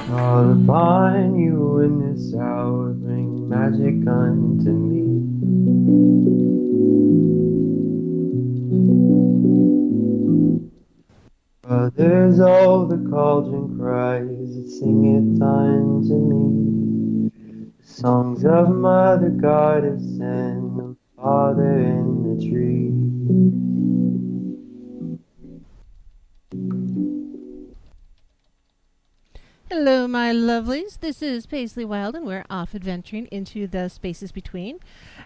Call upon you in this hour, bring magic unto me. Brothers, oh, the cauldron cries that singeth unto me. The songs of Mother Goddess and of Father in the tree. Hello, my lovelies. This is Paisley Wild, and we're off adventuring into the spaces between.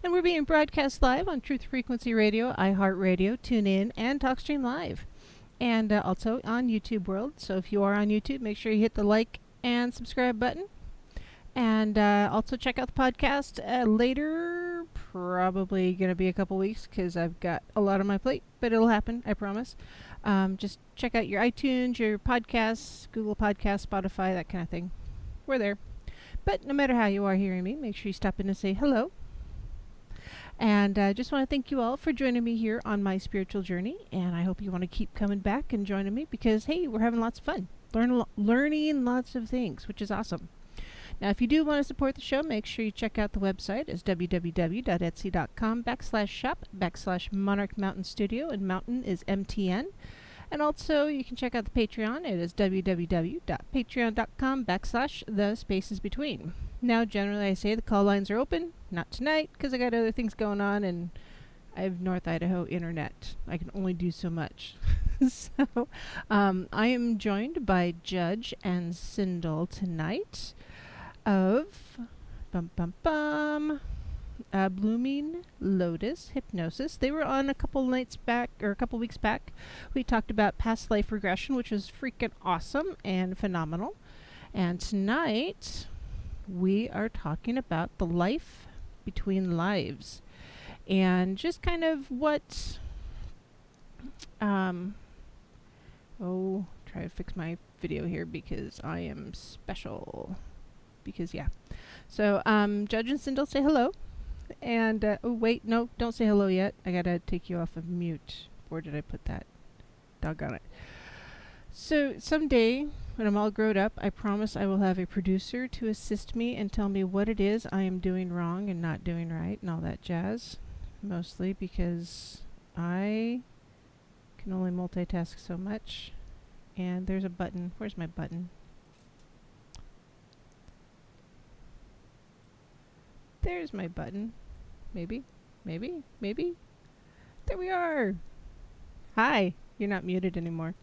And we're being broadcast live on Truth Frequency Radio, iHeartRadio, TuneIn, and TalkStream Live. And also on YouTube World. So if you are on YouTube, make sure you hit the like and subscribe button. And also check out the podcast later. Probably going to be a couple weeks because I've got a lot on my plate, but it'll happen, I promise. Just check out your iTunes, your podcasts, Google Podcasts, Spotify, that kind of thing. We're there. But no matter how you are hearing me, make sure you stop in and say hello. And I just want to thank you all for joining me here on my spiritual journey. And I hope you want to keep coming back and joining me because, hey, we're having lots of fun. Learning lots of things, which is awesome. Now, if you do want to support the show, make sure you check out the website. It's www.etsy.com/shop/Monarch Mountain Studio, and Mountain is MTN. And also, you can check out the Patreon. It is www.patreon.com/the spaces between. Now, generally, I say the call lines are open. Not tonight, because I got other things going on, and I have North Idaho internet. I can only do so much. So, I am joined by Judge and Cyndal tonight of Blooming Lotus Hypnosis. They were on a couple nights back, or a couple weeks back. We talked about past life regression, which was freaking awesome and phenomenal. And tonight, we are talking about the life between lives. And just kind of what, try to fix my video here because I am special. Because, yeah. So, Judge and Cyndal, say hello. And, oh, wait, no, don't say hello yet. I gotta take you off of mute. Where did I put that? Doggone it. So, someday, when I'm all grown up, I promise I will have a producer to assist me and tell me what it is I am doing wrong and not doing right and all that jazz. Mostly because I can only multitask so much. And there's a button. Where's my button? There's my button. Maybe. There we are. Hi. You're not muted anymore.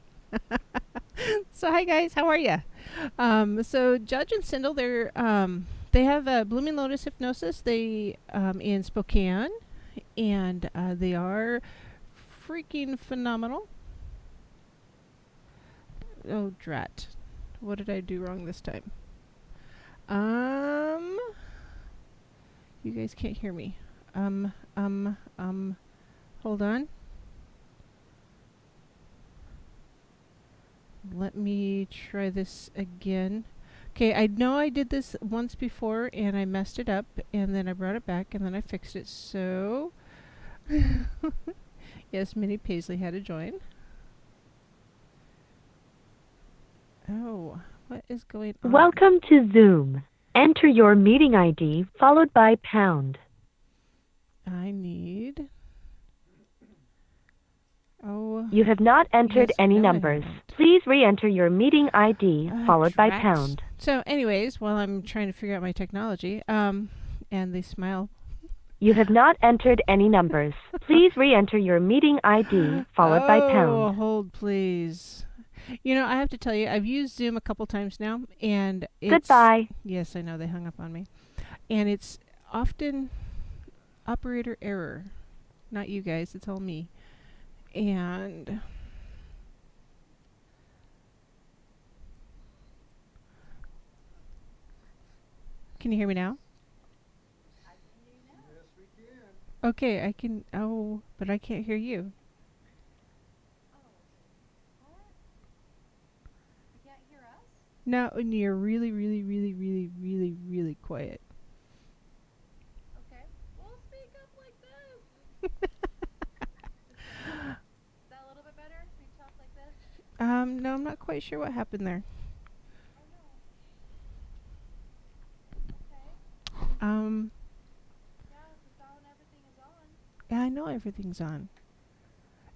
So hi guys, how are you? So Judge and Cyndal, they have Blooming Lotus Hypnosis. They in Spokane, and they are freaking phenomenal. Oh drat! What did I do wrong this time? You guys can't hear me. Hold on. Let me try this again. Okay, I know I did this once before and I messed it up and then I brought it back and then I fixed it. So, yes, Minnie Paisley had to join. Oh, what is going on? Welcome to Zoom. Enter your meeting ID followed by pound. I need. Oh. You have not entered yes, any no, numbers. Please re-enter your meeting ID followed by drat. pound. So, anyways, while I'm trying to figure out my technology, and they smile. You have not entered any numbers. Please re-enter your meeting ID followed by pound. Oh, hold please. You know, I have to tell you, I've used Zoom a couple times now, and it's... Goodbye. Yes, I know, they hung up on me. And it's often operator error. Not you guys, it's all me. And... Can you hear me now? I can hear you now. Yes, we can. Okay, I can... Oh, but I can't hear you. Oh, what? You can't hear us? No, and you're really, really, really, really, really, really quiet. Okay. We'll speak up like this. Is that a little bit better? We talk like this? No, I'm not quite sure what happened there. Oh no. Um, Yeah, the sound, everything is on. yeah, I know everything's on.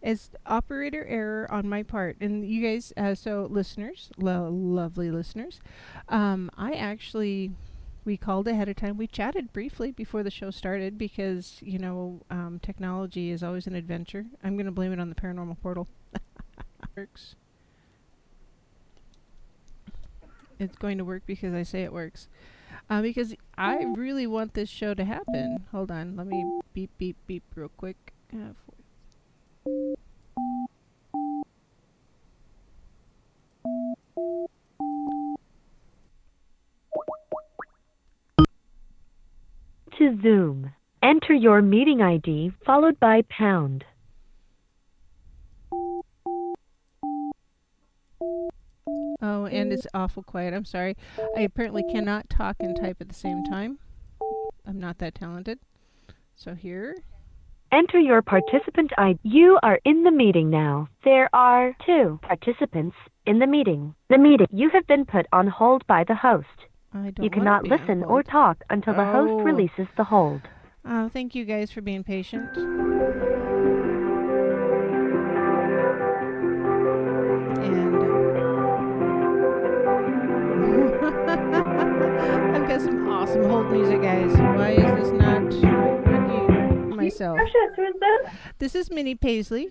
It's operator error on my part. And you guys, so listeners, lovely listeners, I actually, we called ahead of time. We chatted briefly before the show started because, technology is always an adventure. I'm going to blame it on the paranormal portal. Works. It's going to work because I say it works. Because I really want this show to happen. Hold on, let me beep, beep, beep real quick. To Zoom, enter your meeting ID followed by pound. Oh, and it's awful quiet. I'm sorry. I apparently cannot talk and type at the same time. I'm not that talented. So here. Enter your participant ID. You are in the meeting now. There are 2 participants in the meeting. You have been put on hold by the host. I don't You want cannot to be on listen or hold. talk until the host Oh. releases the hold. Thank you guys for being patient. And I've got some awesome hold music, guys. Why is this not working myself? Who is that? This is Minnie Paisley.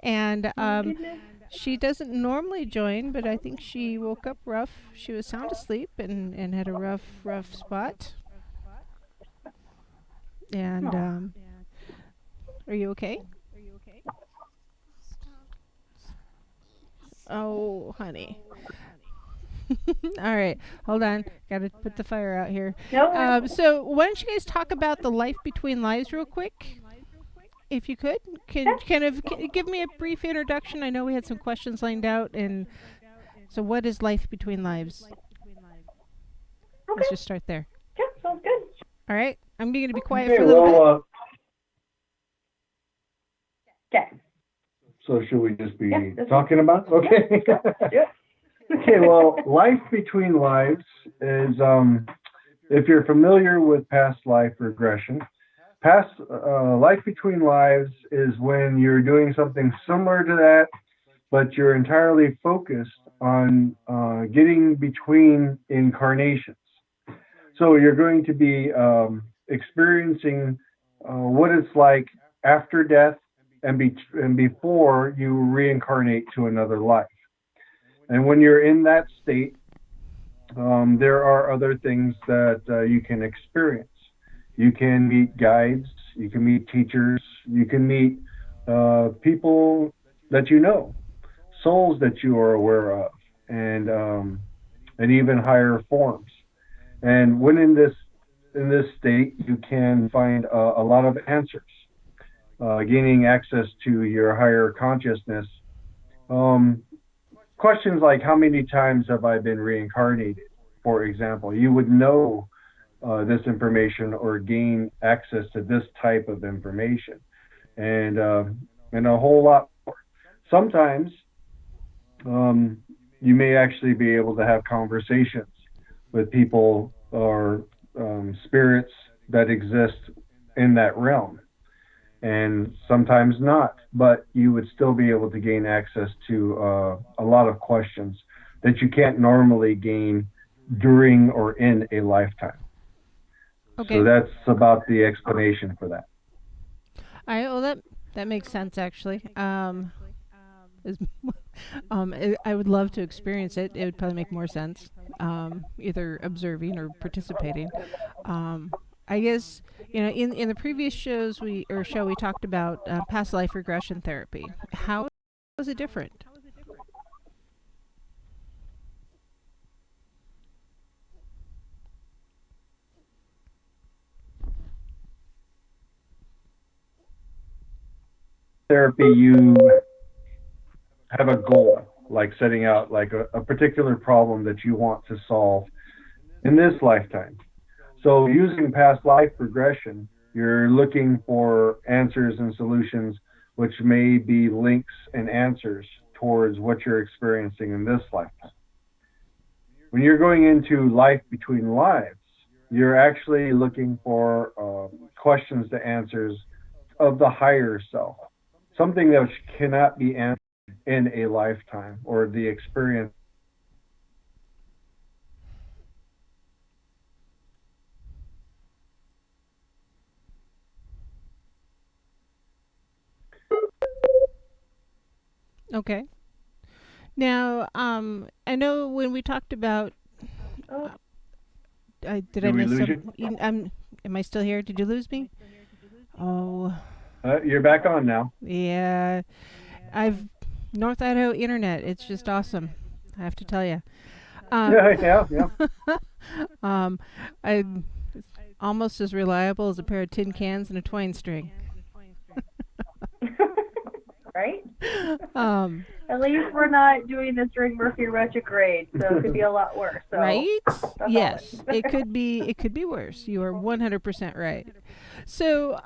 And she doesn't normally join, but I think she woke up rough. She was sound asleep and had a rough spot. And are you okay? Oh, honey. All right, hold on. Got to put the fire out here. No. So why don't you guys talk about the life between lives real quick? If you could, can give me a brief introduction. I know we had some questions lined out, and so what is life between lives? Okay. Let's just start there. Yeah, sounds good. All right, I'm going to be quiet Okay, for a little bit. Okay. So should we just be Yeah, that's talking about? Okay. Yeah. Okay, well, life between lives is, if you're familiar with past life regression, life between lives is when you're doing something similar to that, but you're entirely focused on getting between incarnations. So you're going to be experiencing what it's like after death and before you reincarnate to another life. And when you're in that state, there are other things that you can experience. You can meet guides, you can meet teachers, you can meet people that you know, souls that you are aware of, and even higher forms. And when in this state, you can find a lot of answers, gaining access to your higher consciousness. Um, Questions like how many times have I been reincarnated, for example, you would know this information or gain access to this type of information, and a whole lot more. Sometimes you may actually be able to have conversations with people or spirits that exist in that realm, and sometimes not, but you would still be able to gain access to a lot of questions that you can't normally gain during or in a lifetime. Okay. So that's about the explanation for that. All right. Well, that makes sense actually. Is, I would love to experience it. It would probably make more sense, either observing or participating. I guess in the previous show we talked about past life regression therapy. How was it different? Therapy, you have a goal, like setting out like a particular problem that you want to solve in this lifetime. So using past life regression, you're looking for answers and solutions which may be links and answers towards what you're experiencing in this lifetime. When you're going into life between lives, You're actually looking for questions to answers of the higher self, something that cannot be answered in a lifetime or the experience. Okay. Now, I know when we talked about, Oh, did I Do we miss lose some? Am I still here? Did you lose me? Oh, you? You're back on now. yeah. I've North Idaho internet. It's just awesome. I have to tell you. Um, Yeah. um, I it's almost as reliable as a pair of tin cans and a twine string. right? Um, At least we're not doing this during Mercury retrograde, so it could be a lot worse. So right? that's Yes, always. it could be. It could be worse. You are 100% right. So,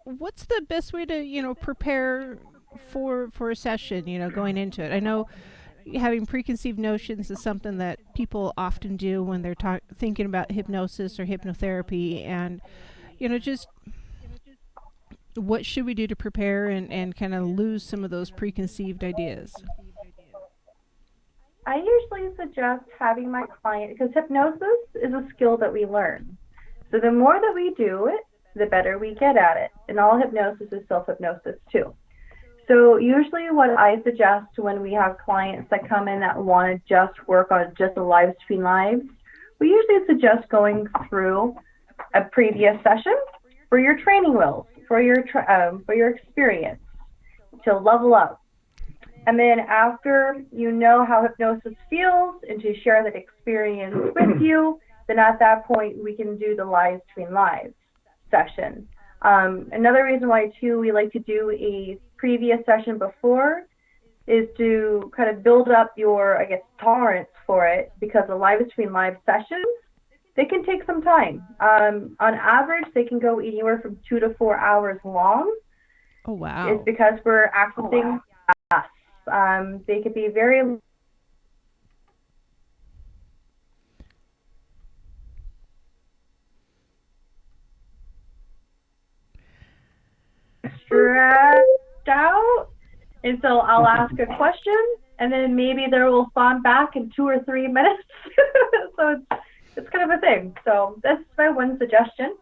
what's the best way to prepare for a session? Going into it. I know having preconceived notions is something that people often do when they're thinking about hypnosis or hypnotherapy, and just what should we do to prepare and kind of lose some of those preconceived ideas. I usually suggest having my client, because hypnosis is a skill that we learn. So the more that we do it, the better we get at it. And all hypnosis is self-hypnosis too. So usually what I suggest when we have clients that come in that want to just work on just the lives between lives, we usually suggest going through a previous session for your training wheels, for your experience to level up. And then after you know how hypnosis feels and to share that experience with you, then at that point we can do the lives between lives session. Another reason why too we like to do a previous session before is to kind of build up your, I guess, tolerance for it, because the lives between live sessions, they can take some time. On average, they can go anywhere from 2 to 4 hours long. Oh wow. It's because we're accessing us. They could be very stressed out, and so I'll ask a question, and then maybe they will respond back in 2 or 3 minutes. So it's kind of a thing. So that's my one suggestion.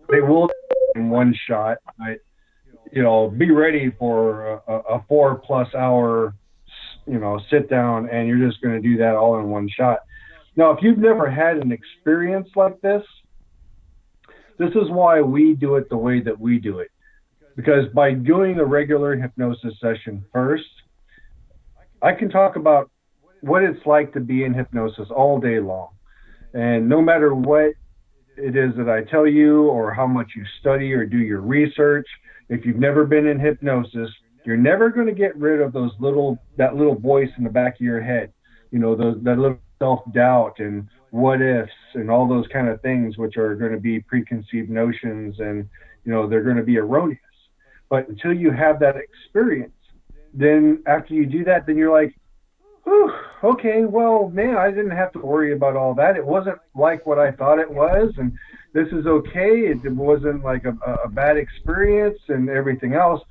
They will in one shot. Be ready for a 4+ hour, sit down, and you're just going to do that all in one shot. Now, if you've never had an experience like this is why we do it the way that we do it. Because by doing a regular hypnosis session first, I can talk about what it's like to be in hypnosis all day long. And no matter what it is that I tell you or how much you study or do your research, if you've never been in hypnosis, you're never going to get rid of that little voice in the back of your head, that little self-doubt and what ifs and all those kind of things, which are going to be preconceived notions, and they're going to be erroneous. But until you have that experience, then after you do that, then you're like, whew, okay, well, man, I didn't have to worry about all that. It wasn't like what I thought it was, and this is okay. It wasn't like a bad experience and everything else.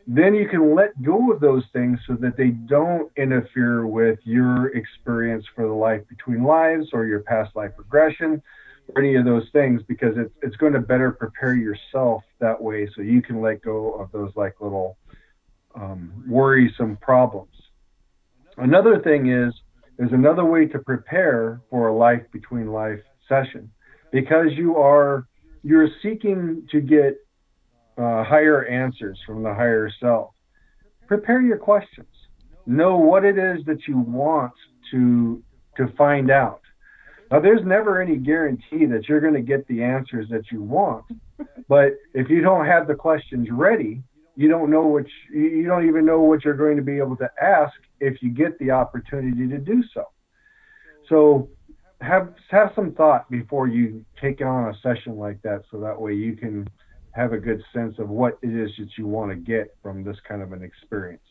Then you can let go of those things so that they don't interfere with your experience for the life between lives or your past life regression or any of those things, because it's going to better prepare yourself that way so you can let go of those like little worrisome problems. Another thing is, there's another way to prepare for a life between life session, because you're seeking to get higher answers from the higher self. Prepare your questions. Know what it is that you want to find out. Now, there's never any guarantee that you're going to get the answers that you want, but if you don't have the questions ready, you don't even know what you're going to be able to ask if you get the opportunity to do so. So have some thought before you take on a session like that, so that way you can have a good sense of what it is that you want to get from this kind of an experience.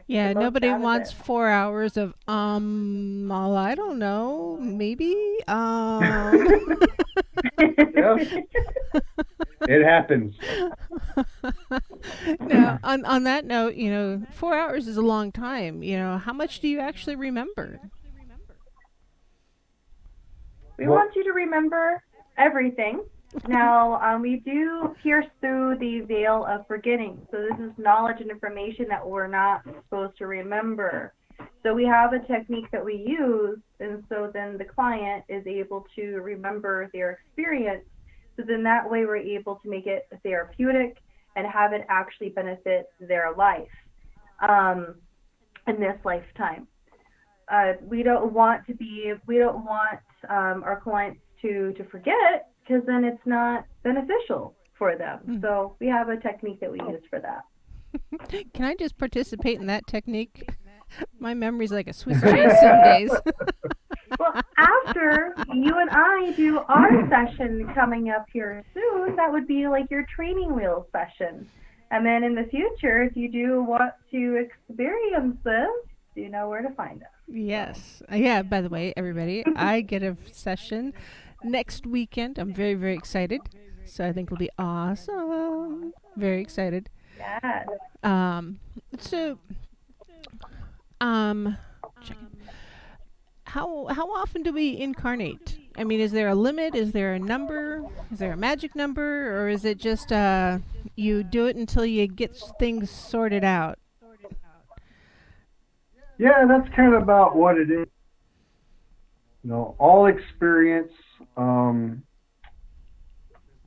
Yeah, The most nobody out of wants it. 4 hours of well, I don't know, maybe Yeah, it happens. Now, on that note, 4 hours is a long time. How much do you actually remember? We Well, want you to remember everything. Now, we do pierce through the veil of forgetting. So this is knowledge and information that we're not supposed to remember. So we have a technique that we use, and so then the client is able to remember their experience. So then that way we're able to make it therapeutic and have it actually benefit their life um, in this lifetime. We don't want our clients to forget, because then it's not beneficial for them. So we have a technique that we use for that. Can I just participate in that technique? My memory's like a Swiss cheese some days. Well, after you and I do our session coming up here soon, that would be like your training wheel session. And then in the future, if you do want to experience this, you know where to find us. Yes. Yeah, by the way, everybody, I get a session next weekend. I'm very, very excited. So I think it'll be awesome. Very excited. Yes. Um, so, um, checking. How often do we incarnate? I mean, is there a limit? Is there a number? Is there a magic number, or is it just you do it until you get things sorted out? yeah, that's kind of about what it is. All experience um,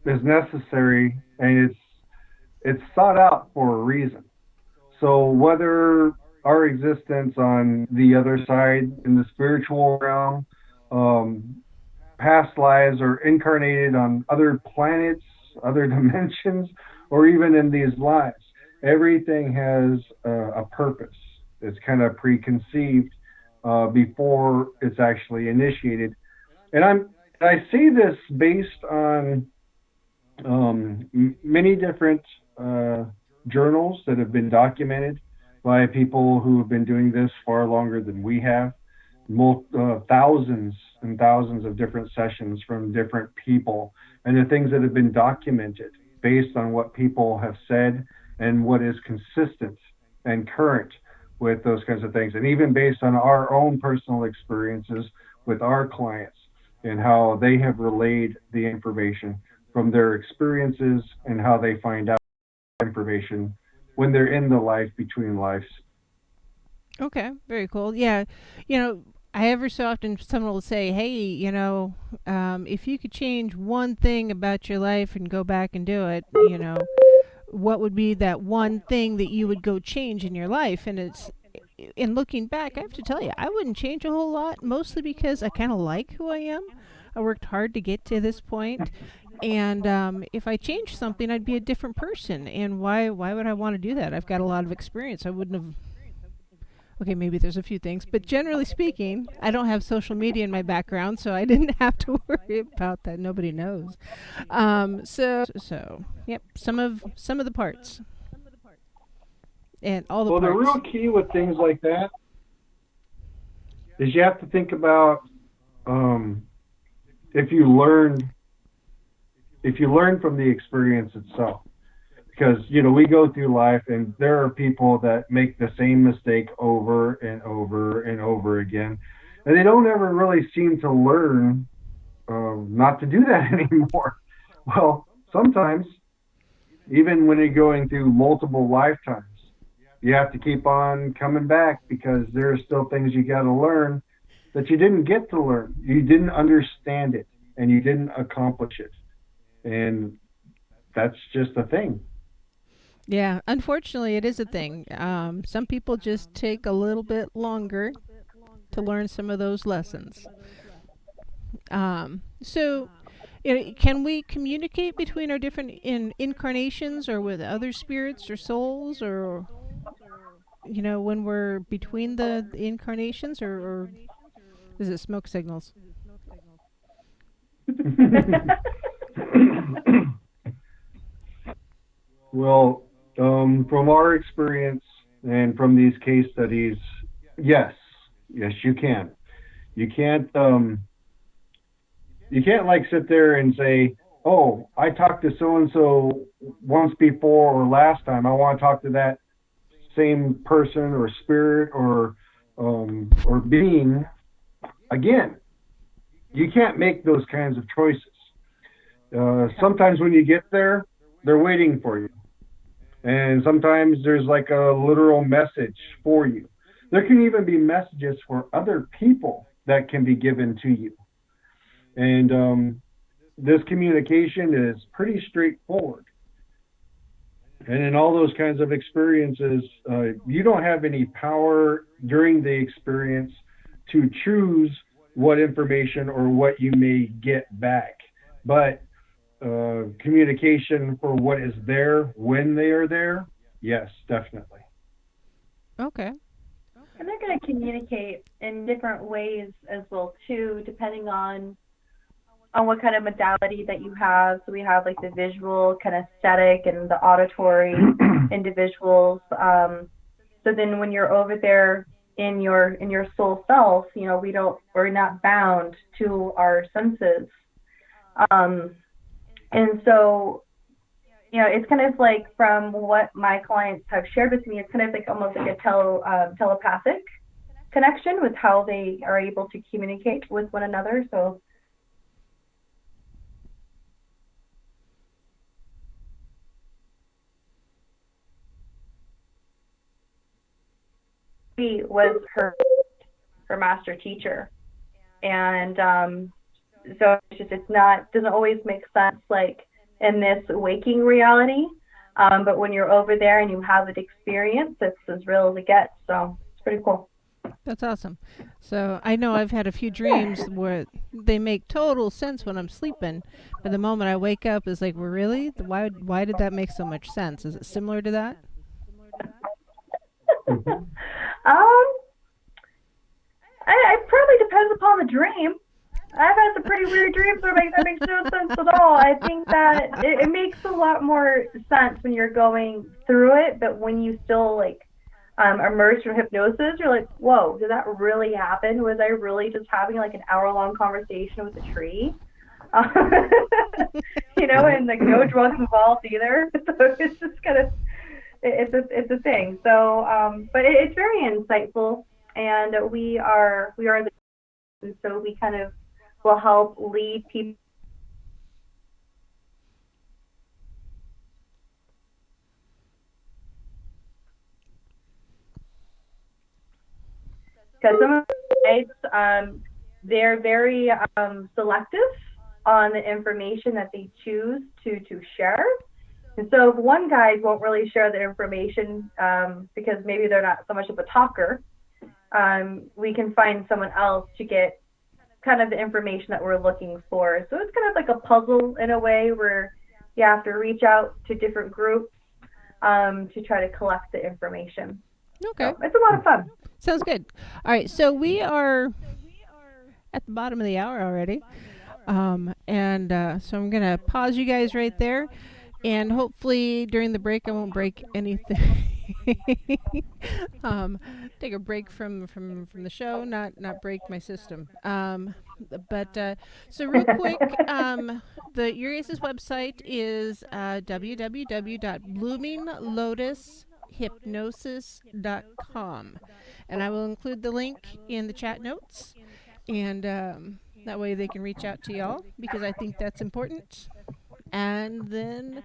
is necessary, and it's sought out for a reason. So whether our existence on the other side in the spiritual realm, um, past lives, or incarnated on other planets, other dimensions, or even in these lives, everything has a purpose. It's kind of preconceived before it's actually initiated. And I see this based on many different uh, journals that have been documented by people who have been doing this far longer than we have. Thousands and thousands of different sessions from different people, and the things that have been documented based on what people have said and what is consistent and current with those kinds of things, and even based on our own personal experiences with our clients and how they have relayed the information from their experiences and how they find out information when they're in the life between lives. Okay, very cool. Yeah, I ever so often someone will say, "Hey, if you could change one thing about your life and go back and do it, what would be that one thing that you would go change in your life?" And in looking back, I have to tell you, I wouldn't change a whole lot, mostly because I kind of like who I am. I worked hard to get to this point, and if I changed something, I'd be a different person. And why would I want to do that? I've got a lot of experience. I wouldn't have. Okay, maybe there's a few things, but generally speaking, I don't have social media in my background, so I didn't have to worry about that. Nobody knows. So yep, some of the parts and all the Well, the parts. real key with things like that is you have to think about um, if you learn from the experience itself, because we go through life and there are people that make the same mistake over and over and over again, and they don't ever really seem to learn not to do that anymore. Well, sometimes even when you're going through multiple lifetimes, you have to keep on coming back because there are still things you got to learn that you didn't get to learn. You didn't understand it and you didn't accomplish it. And that's just a thing. Yeah, unfortunately, it is a thing. Some people just take a little bit longer to learn some of those lessons. So, can we communicate between our different incarnations or with other spirits or souls, or when we're between the incarnations, or is it smoke signals? Well, from our experience and from these case studies, yes, yes, you can. You can't, you can't like sit there and say, "Oh, I talked to so and so once before or last time. I want to talk to that same person or spirit or being again." You can't make those kinds of choices. Sometimes when you get there, they're waiting for you. And sometimes there's like a literal message for you. There can even be messages for other people that can be given to you. And this communication is pretty straightforward. And in all those kinds of experiences, you don't have any power during the experience to choose what information or what you may get back. But communication for what is there when they are there, yes, definitely. Okay. And they're going to communicate in different ways as well too, depending on what kind of modality that you have. So we have like the visual, kinesthetic, and the auditory individuals. So then when you're over there in your soul self, we're not bound to our senses. Um, and so it's kind of like from what my clients have shared with me, it's kind of like almost like a telepathic connection with how they are able to communicate with one another. So he was her master teacher, and so it's not doesn't always make sense like in this waking reality, but when you're over there and you have an experience, it's as real as it gets. So it's pretty cool. That's awesome. So I know I've had a few dreams where they make total sense when I'm sleeping, but the moment I wake up is like, well, really? Why did that make so much sense? Is it similar to that? Mhm. It probably depends upon the dream. I've had some pretty weird dreams where that makes no sense at all. I think that it makes a lot more sense when you're going through it, but when you still like immersed in hypnosis, you're like, whoa, did that really happen? Was I really just having like an hour-long conversation with a tree? And like no drugs involved either. So it's just kind of it's a thing. So, but it's very insightful, and we are the and so we kind of will help lead people. Because some of the guides, they're very selective on the information that they choose to share. And so if one guide won't really share the information because maybe they're not so much of a talker, we can find someone else to get kind of the information that we're looking for. So it's kind of like a puzzle in a way where you have to reach out to different groups to try to collect the information. Okay. So it's a lot of fun. Sounds good. All right. So we are at the bottom of the hour already. And so I'm going to pause you guys right there. And hopefully during the break, I won't break anything. um, take a break from the show, not break my system. But so real quick, the Urias's website is www.bloominglotushypnosis.com, and I will include the link in the chat notes, and that way they can reach out to y'all because I think that's important. And then,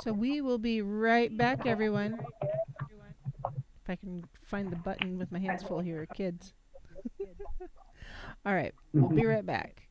so we will be right back, everyone. If I can find the button with my hands full here, kids. All right, we'll be right back.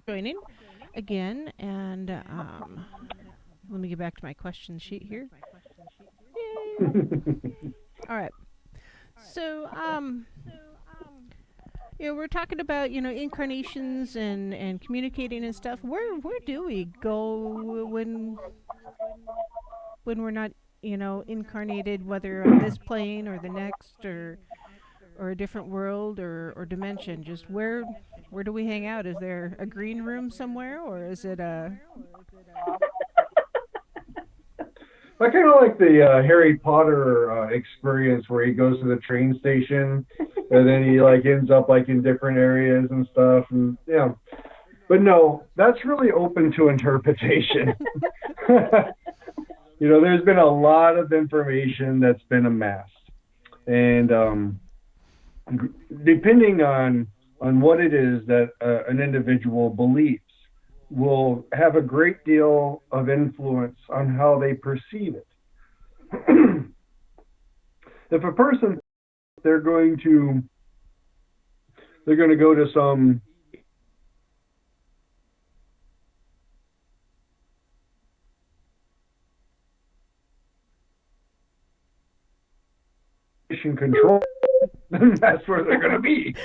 joining again. And let me get back to my question sheet here. Yay. All right. So, we're talking about incarnations and communicating and stuff. Where do we go when we're not incarnated, whether on this plane or the next, or a different world or dimension? Just where do we hang out? Is there a green room somewhere, or is it a I kind of like the Harry Potter experience where he goes to the train station and then he like ends up like in different areas and stuff, and yeah. But no, that's really open to interpretation. There's been a lot of information that's been amassed, and depending on what it is that an individual believes, will have a great deal of influence on how they perceive it. If a person they're going to go to some mission control, then that's where they're going to be.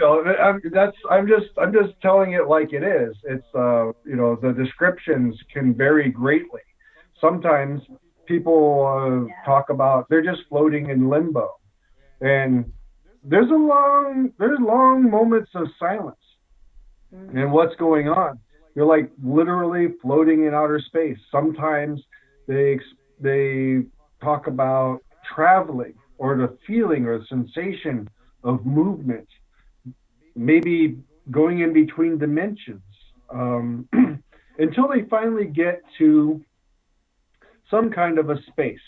I'm just telling it like it is. It's the descriptions can vary greatly. Sometimes people talk about they're just floating in limbo, and there's long moments of silence. And what's going on? You're like literally floating in outer space. Sometimes they talk about traveling or the feeling or the sensation of movement, maybe going in between dimensions, until they finally get to some kind of a space.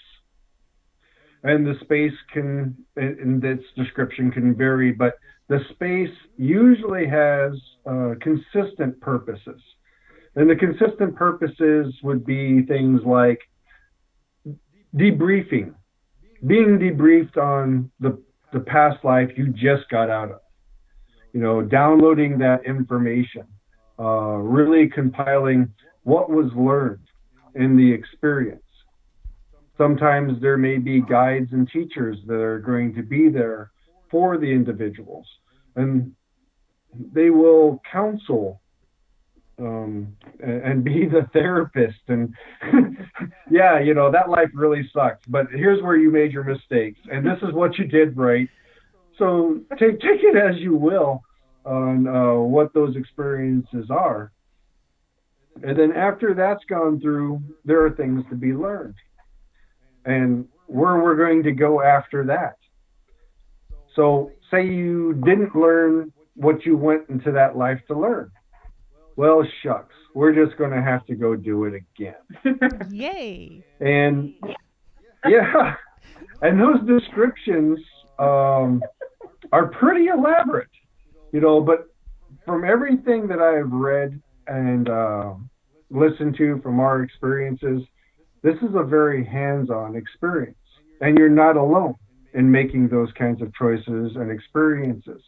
And the space can, in its description, can vary, but the space usually has consistent purposes. And the consistent purposes would be things like debriefing, being debriefed on the past life you just got out of. Downloading that information, really compiling what was learned in the experience. Sometimes there may be guides and teachers that are going to be there for the individuals, and they will counsel and be the therapist. And yeah, that life really sucked, but here's where you made your mistakes, and this is what you did right. So take it as you will on what those experiences are. And then after that's gone through, there are things to be learned. And where we're going to go after that. So say you didn't learn what you went into that life to learn. Well, shucks, we're just going to have to go do it again. Yay! And yeah, and those descriptions are pretty elaborate, but from everything that I've read and listened to from our experiences, this is a very hands-on experience, and you're not alone in making those kinds of choices and experiences.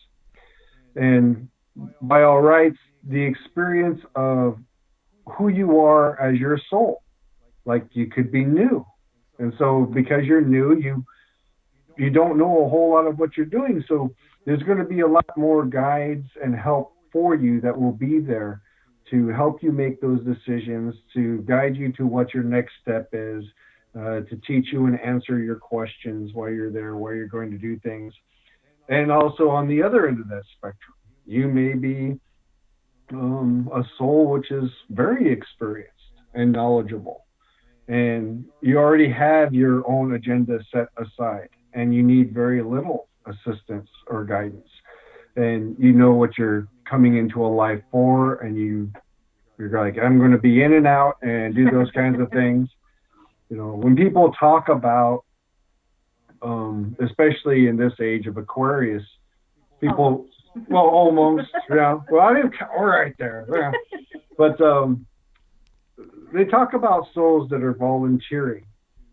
And by all rights, the experience of who you are as your soul, like you could be new. And so because you're new, you don't know a whole lot of what you're doing. So there's going to be a lot more guides and help for you that will be there to help you make those decisions, to guide you to what your next step is, to teach you and answer your questions while you're there, where you're going to do things. And also on the other end of that spectrum, you may be a soul which is very experienced and knowledgeable, and you already have your own agenda set aside, and you need very little assistance or guidance, and you know what you're coming into a life for, and you're like, I'm going to be in and out and do those kinds of things. When people talk about, especially in this age of Aquarius, people, well, almost, yeah, well, I didn't, all right there, yeah. But they talk about souls that are volunteering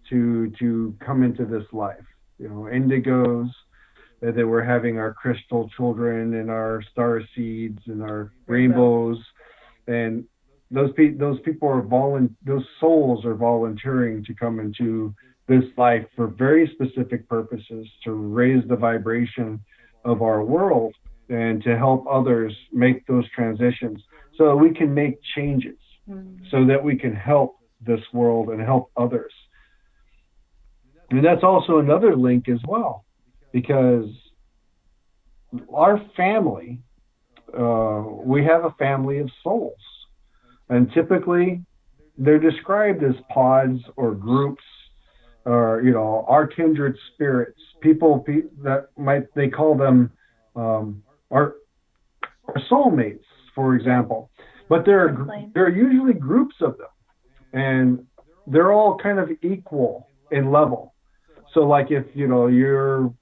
to come into this life, indigos, and then we're having our crystal children and our star seeds and our rainbows, and those people are those souls are volunteering to come into this life for very specific purposes, to raise the vibration of our world and to help others make those transitions so that we can make changes, so that we can help this world and help others. And that's also another link as well, because our family, we have a family of souls, and typically they're described as pods or groups, or our kindred spirits. People they call them our soulmates, for example. But there are usually groups of them, and they're all kind of equal in level. So, like, if you're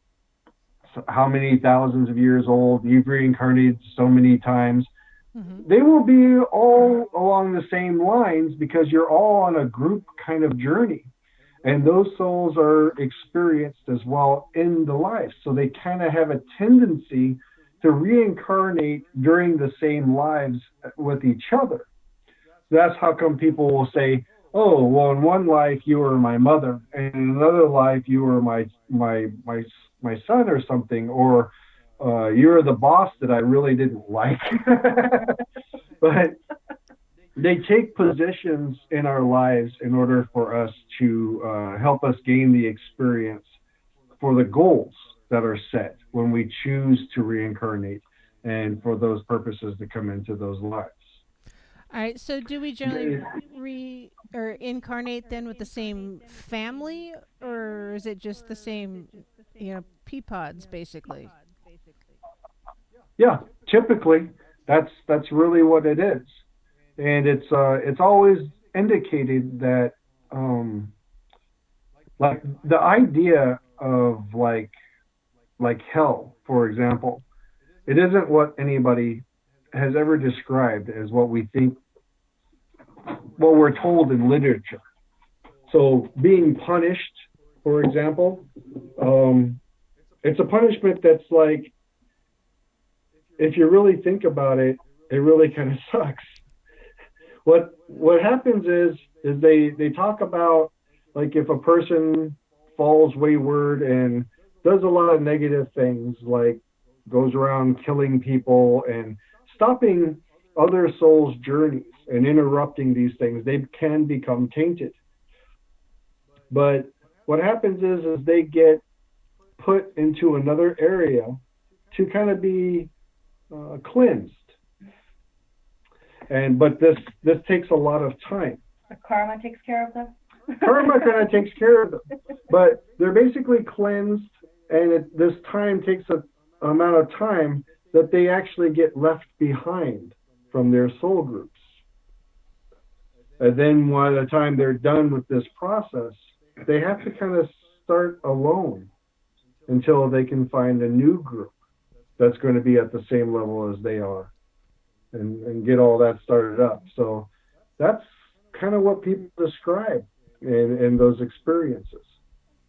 how many thousands of years old, you've reincarnated so many times, they will be all along the same lines, because you're all on a group kind of journey. And those souls are experienced as well in the life. So they kind of have a tendency to reincarnate during the same lives with each other. That's how come people will say, oh, well, in one life you were my mother, and in another life you were my son or something, or you're the boss that I really didn't like. But they take positions in our lives in order for us to help us gain the experience for the goals that are set when we choose to reincarnate, and for those purposes to come into those lives. All right. So, do we generally incarnate then with the same family, or is it just the same, pea pods basically? Yeah, typically that's really what it is, and it's always indicated that like the idea of like hell, for example, it isn't what anybody has ever described as what we think, what we're told in literature. So being punished, for example, it's a punishment that's like, if you really think about it, it really kind of sucks. What happens is they talk about, like, if a person falls wayward and does a lot of negative things, like goes around killing people and stopping other souls' journeys and interrupting these things, they can become tainted. But what happens is they get put into another area to kind of be cleansed. But this takes a lot of time. The karma takes care of them. Karma kind of takes care of them, but they're basically cleansed, and this time takes an amount of time that they actually get left behind from their soul groups. And then by the time they're done with this process, they have to kind of start alone until they can find a new group that's going to be at the same level as they are, and get all that started up. So that's kind of what people describe in those experiences.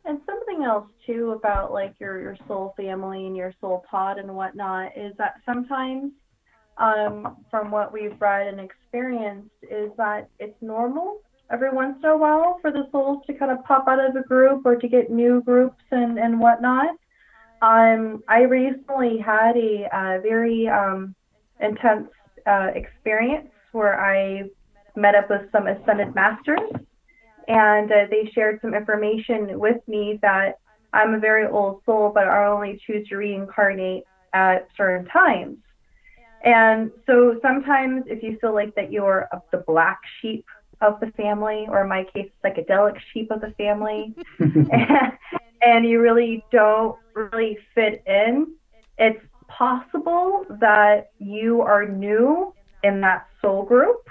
And something else too about like your soul family and your soul pod and whatnot is that sometimes, from what we've read and experienced, is that it's normal every once in a while for the souls to kind of pop out of a group or to get new groups and whatnot. I recently had a very intense experience where I met up with some ascended masters, and they shared some information with me that I'm a very old soul, but I only choose to reincarnate at certain times. And so sometimes if you feel like that you're the black sheep of the family, or in my case, psychedelic sheep of the family, and you really don't really fit in, it's possible that you are new in that soul group,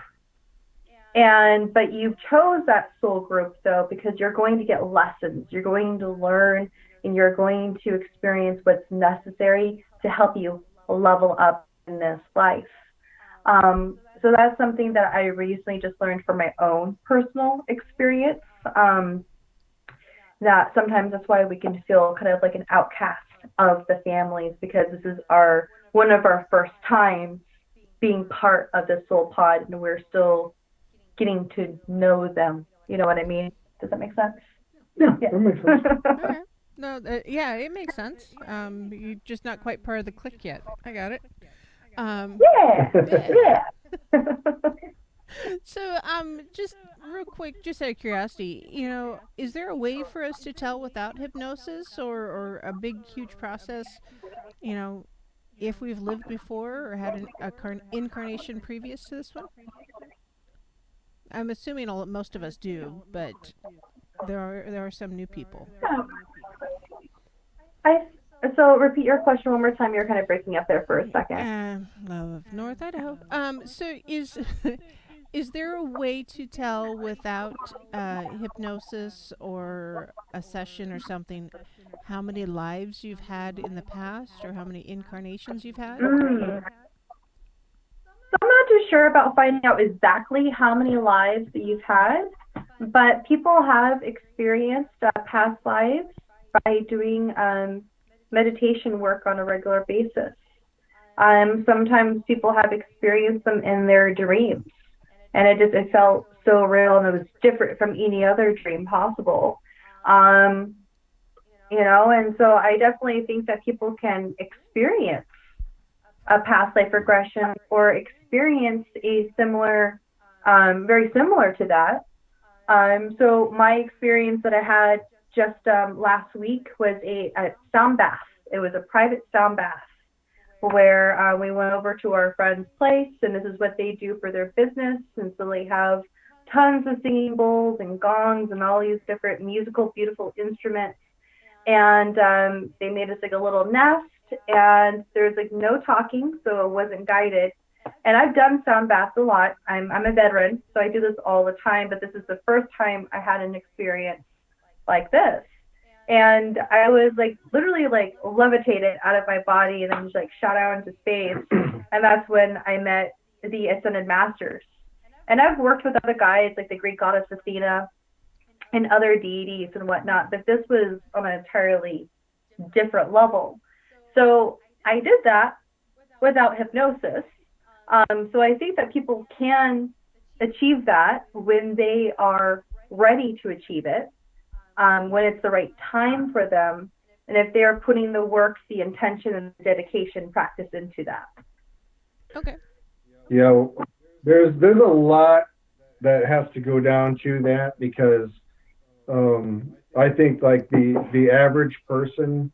but you chose that soul group though because you're going to get lessons, you're going to learn, and you're going to experience what's necessary to help you level up in this life. So that's something that I recently just learned from my own personal experience, that sometimes that's why we can feel kind of like an outcast of the families, because this is one of our first times being part of the soul pod, and we're still getting to know them. You know what I mean? Does that make sense? Yeah, that makes sense. Okay. No, yeah, it makes sense. You're just not quite part of the clique yet. I got it. Yeah, Yeah. yeah. So, just real quick, just out of curiosity, is there a way for us to tell without hypnosis, or a big, huge process, you know, if we've lived before or had an incarnation previous to this one? I'm assuming most of us do, but there are some new people. I so repeat your question one more time. You're kind of breaking up there for a second. Love of North Idaho. So is is there a way to tell without hypnosis or a session or something how many lives you've had in the past or how many incarnations you've had? So I'm not too sure about finding out exactly how many lives that you've had, but people have experienced past lives by doing meditation work on a regular basis. Sometimes people have experienced them in their dreams, and it felt so real, and it was different from any other dream possible. Um, and so I definitely think that people can experience a past life regression or experience a similar, very similar to that. So my experience that I had just last week was a sound bath. It was a private sound bath where we went over to our friend's place, and this is what they do for their business. And so they have tons of singing bowls and gongs and all these different musical, beautiful instruments. And they made us like a little nest, and there's like no talking, so it wasn't guided. And I've done sound baths a lot. I'm a veteran, so I do this all the time, but this is the first time I had an experience like this. And I was like literally like levitated out of my body and then just like shot out into space. And that's when I met the Ascended Masters. And I've worked with other guides like the Greek goddess Athena and other deities and whatnot, but this was on an entirely different level. So I did that without hypnosis. So I think that people can achieve that when they are ready to achieve it, when it's the right time for them, and if they're putting the work, the intention, and the dedication practice into that. Okay. Yeah, there's a lot that has to go down to that, because I think like the average person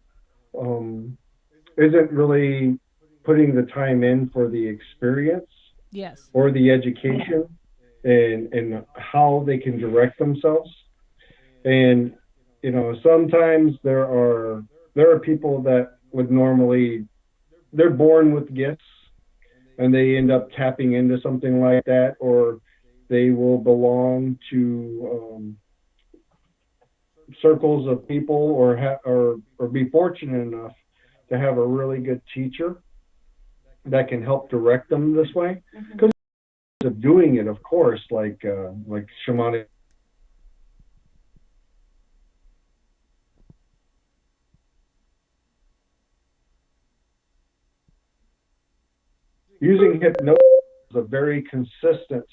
isn't really putting the time in for the experience, Yes, or the education, and how they can direct themselves. And sometimes there are people that would normally, they're born with gifts and they end up tapping into something like that, or they will belong to circles of people, or be fortunate enough to have a really good teacher that can help direct them this way. Because of doing it, of course, like shamanic. Using hypnosis is a very consistent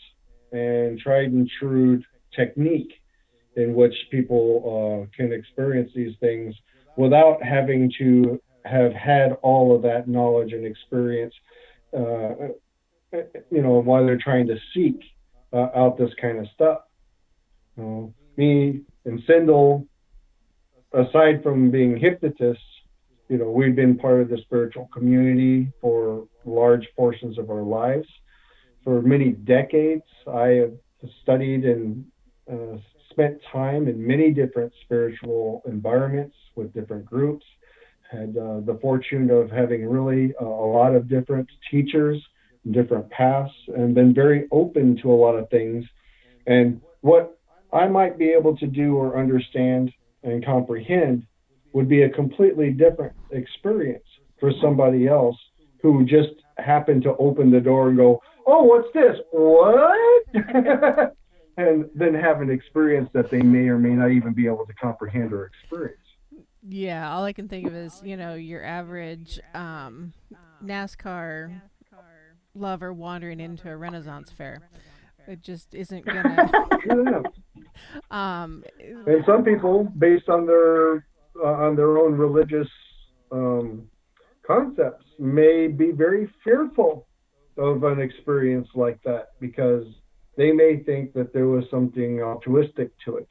and tried and true technique in which people can experience these things without having to have had all of that knowledge and experience, while they're trying to seek out this kind of stuff. Me and Cyndal, aside from being hypnotists, we've been part of the spiritual community for large portions of our lives. For many decades, I have studied and spent time in many different spiritual environments with different groups. Had the fortune of having really a lot of different teachers, different paths, and been very open to a lot of things. And what I might be able to do or understand and comprehend would be a completely different experience for somebody else who just happened to open the door and go, "Oh, what's this? What?" and then have an experience that they may or may not even be able to comprehend or experience. Yeah, all I can think of is, your average NASCAR lover wandering into a Renaissance fair. It just isn't gonna. Yeah. um, And some people, based on their own religious um, concepts, may be very fearful of an experience like that because they may think that there was something altruistic to it.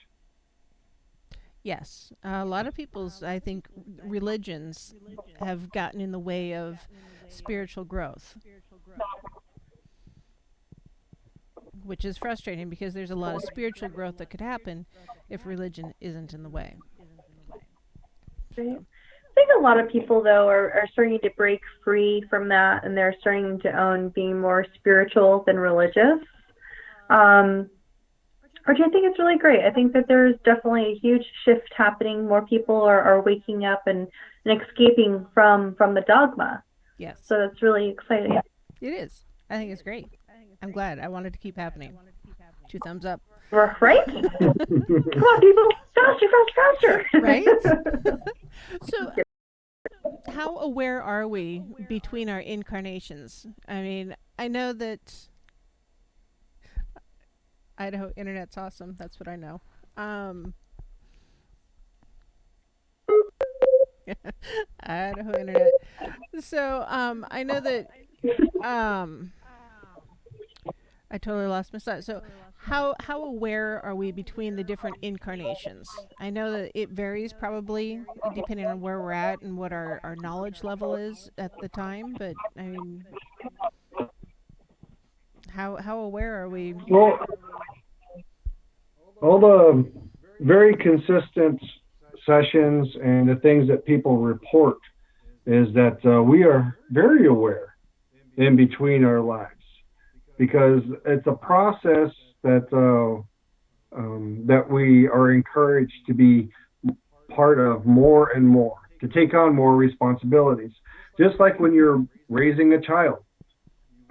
yes, a lot of people's, I think, religions have gotten in the way of spiritual growth, which is frustrating because there's a lot of spiritual growth that could happen if religion isn't in the way. Right. So, I think a lot of people though are starting to break free from that, and they're starting to own being more spiritual than religious. Um, which I think is really great. I think that there's definitely a huge shift happening. More people are waking up and escaping from the dogma. yes, So that's really exciting. it is. I think it's great. I'm glad. I want it to keep happening. Two thumbs up. Right? Come on, people, faster, faster, Right? faster. So, how aware are we between our incarnations? I mean, I know that Idaho internet's awesome. That's what I know. Um, Idaho internet. So, I know that um, I totally lost my thought. So, how aware are we between the different incarnations? I know that it varies probably depending on where we're at and what our knowledge level is at the time. But I mean, how aware are we? Well, all the very consistent sessions and the things that people report is that we are very aware in between our lives because it's a process that we are encouraged to be part of more and more, to take on more responsibilities. Just like when you're raising a child,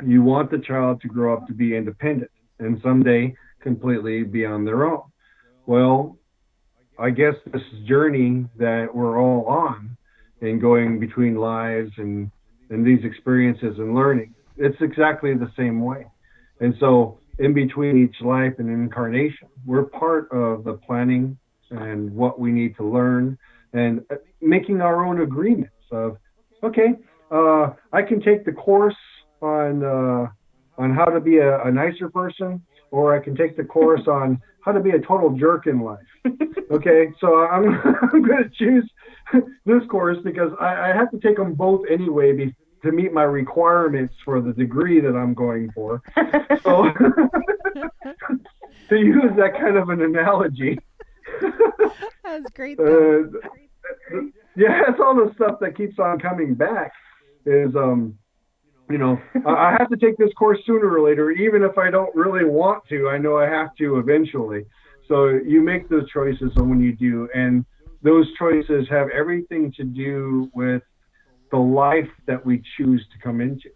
you want the child to grow up to be independent and someday completely be on their own. Well, I guess this journey that we're all on and going between lives and these experiences and learning, it's exactly the same way. And so, in between each life and incarnation, we're part of the planning and what we need to learn and making our own agreements of, okay, I can take the course on how to be a nicer person, or I can take the course on how to be a total jerk in life. Okay, so I'm I'm going to choose this course because I have to take them both anyway to meet my requirements for the degree that I'm going for. So to use that kind of an analogy, That's great though. yeah, it's all the stuff that keeps on coming back. Is I have to take this course sooner or later, even if I don't really want to. I know I have to eventually. So you make those choices when you do, and those choices have everything to do with the life that we choose to come into.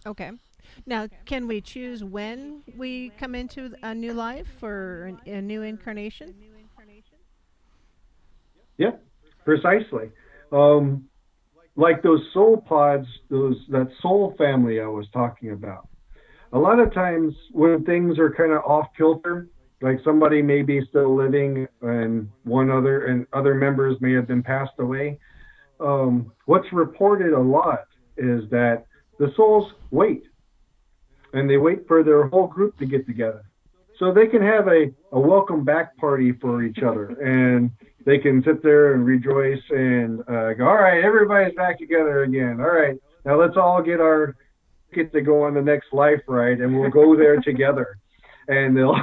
Okay. Now, can we choose when we come into a new life or a new incarnation? Yeah, precisely. Um, like those soul pods, that soul family I was talking about. A lot of times when things are kind of off kilter, like somebody may be still living and other members may have been passed away. What's reported a lot is that the souls wait and they wait for their whole group to get together. So they can have a welcome back party for each other and they can sit there and rejoice and go, all right, everybody's back together again. All right, now let's all get our ticket to go on the next life ride and we'll go there together. And they'll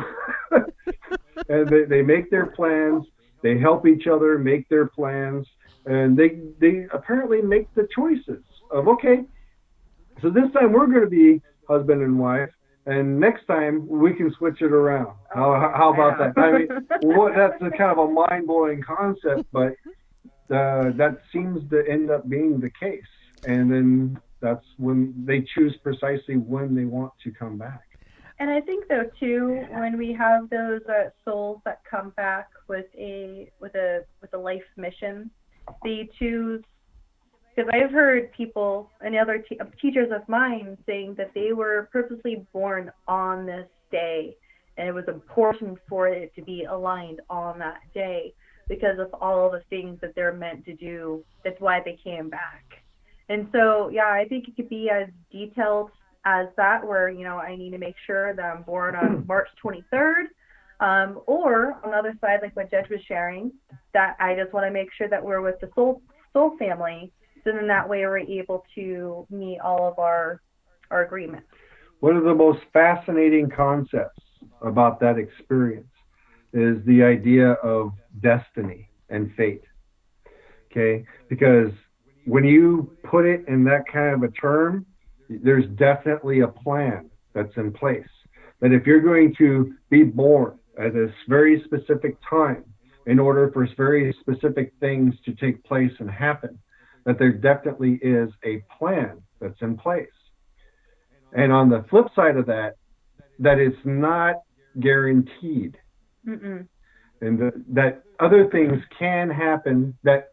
and they make their plans, they help each other make their plans, and they apparently make the choices of, okay, so this time we're going to be husband and wife, and next time we can switch it around. How about that? I mean, that's a kind of a mind blowing concept, but that seems to end up being the case. And then that's when they choose precisely when they want to come back. And I think though too, when we have those souls that come back with a life mission, they choose, because I've heard people and other teachers of mine saying that they were purposely born on this day, and it was important for it to be aligned on that day because of all the things that they're meant to do. That's why they came back. And so, yeah, I think it could be as detailed as that, where, I need to make sure that I'm born on March 23rd. Or on the other side, like what Judge was sharing, that I just want to make sure that we're with the soul family. So then that way we're able to meet all of our agreements. One of the most fascinating concepts about that experience is the idea of destiny and fate. Okay? Because when you put it in that kind of a term, there's definitely a plan that's in place. That if you're going to be born at this very specific time, in order for very specific things to take place and happen, that there definitely is a plan that's in place. And on the flip side of that, that it's not guaranteed. Mm-mm. And that other things can happen that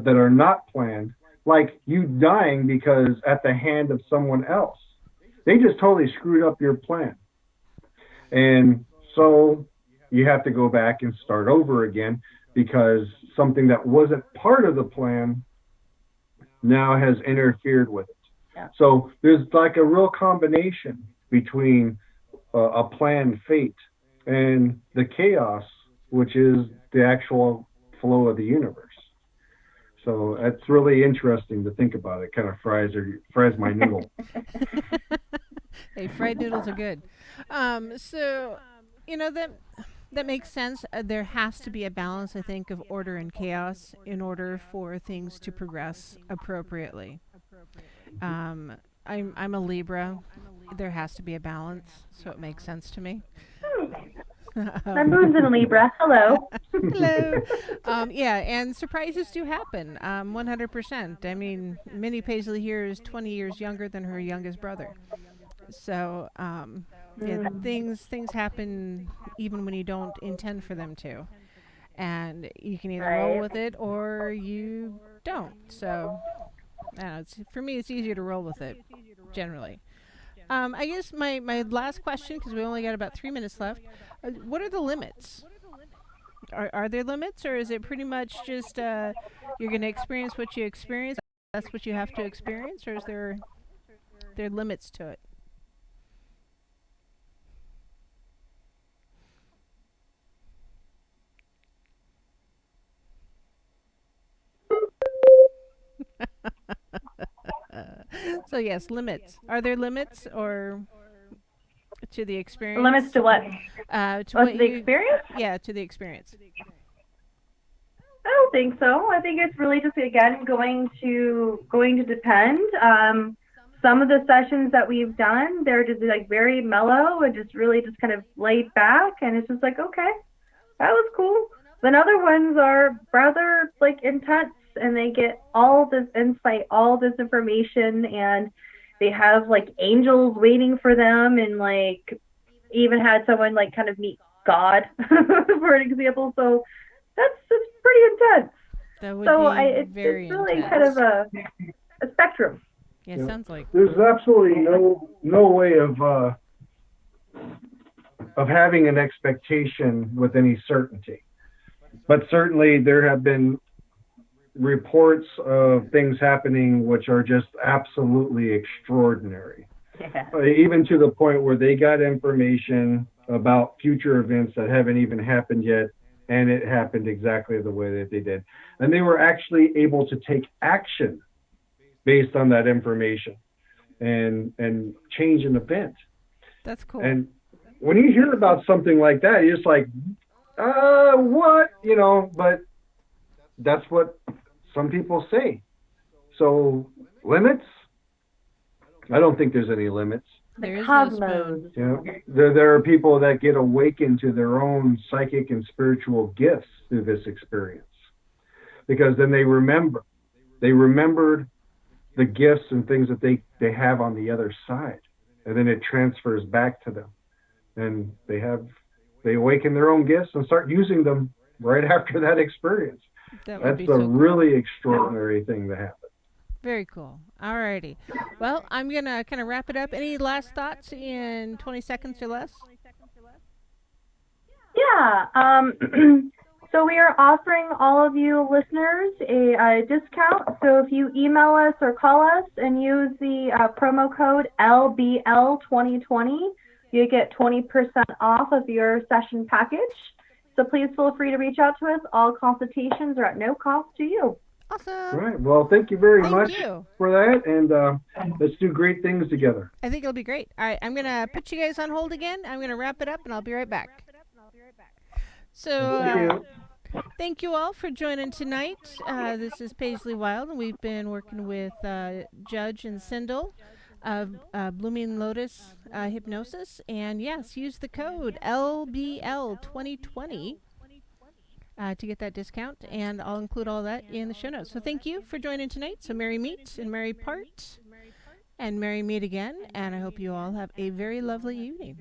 are not planned, like you dying because at the hand of someone else. They just totally screwed up your plan. And so you have to go back and start over again because something that wasn't part of the plan now has interfered with it. Yeah. So there's like a real combination between a planned fate and the chaos, which is the actual flow of the universe. So that's really interesting to think about. It kind of fries my noodle. Hey, fried noodles are good. So, that makes sense. There has to be a balance, I think, of order and chaos in order for things to progress appropriately. I'm a Libra. There has to be a balance, so it makes sense to me. My moon's in Libra. Hello. Hello. Yeah, and surprises do happen. 100%. I mean, Minnie Paisley here is 20 years younger than her youngest brother. So, yeah, things happen even when you don't intend for them to, and you can either roll with it or you don't. So, I don't know, for me, it's easier to roll with it generally. I guess my last question, because we only got about 3 minutes left. What are the limits? Are there limits, or is it pretty much just you're going to experience what you experience? That's what you have to experience, or is there limits to it? So yes, limits. Are there limits or to the experience? Limits to what? To what the experience? Yeah, to the experience. I don't think so. I think it's really just, again, going to depend. Some of the sessions that we've done, they're just like very mellow and just really just kind of laid back, and it's just like, okay, that was cool. Then other ones are rather like intense, and they get all this insight, all this information, and they have like angels waiting for them, and like even had someone like kind of meet God for an example. So that's pretty intense. That would So be it's very really intense. kind of a spectrum. Yeah, sounds like. There's absolutely no way of having an expectation with any certainty. But certainly there have been reports of things happening which are just absolutely extraordinary. Yeah. Even to the point where they got information about future events that haven't even happened yet, and it happened exactly the way that they did. And they were actually able to take action based on that information and change an event. That's cool. And when you hear about something like that, you're just like, what? But that's what some people say. So limits? I don't think there's any limits. There is no spoon. There are people that get awakened to their own psychic and spiritual gifts through this experience, because then they remembered the gifts and things that they have on the other side, and then it transfers back to them, and they awaken their own gifts and start using them right after that experience. That would That's be a so cool. really extraordinary thing to happen. Very cool. Alrighty. Well, I'm going to kind of wrap it up. Any last thoughts in 20 seconds or less? Yeah. So we are offering all of you listeners a discount. So if you email us or call us and use the promo code LBL2020, you get 20% off of your session package. So please feel free to reach out to us. All consultations are at no cost to you. All Awesome. right. Well, thank you very Thank much you. for that, and let's do great things together. I think it'll be great. All right, I'm going to put you guys on hold again. I'm going to wrap it up, and I'll be right back. So, Thank you. thank you all for joining tonight. This is Paisley Wild, and we've been working with Judge and Cyndal of Blooming Lotus Hypnosis. And yes, use the code LBL2020 to get that discount, and I'll include all that in the show notes. So thank you for joining tonight. So merry meet and merry part, and merry meet again. And I hope you all have a very lovely evening.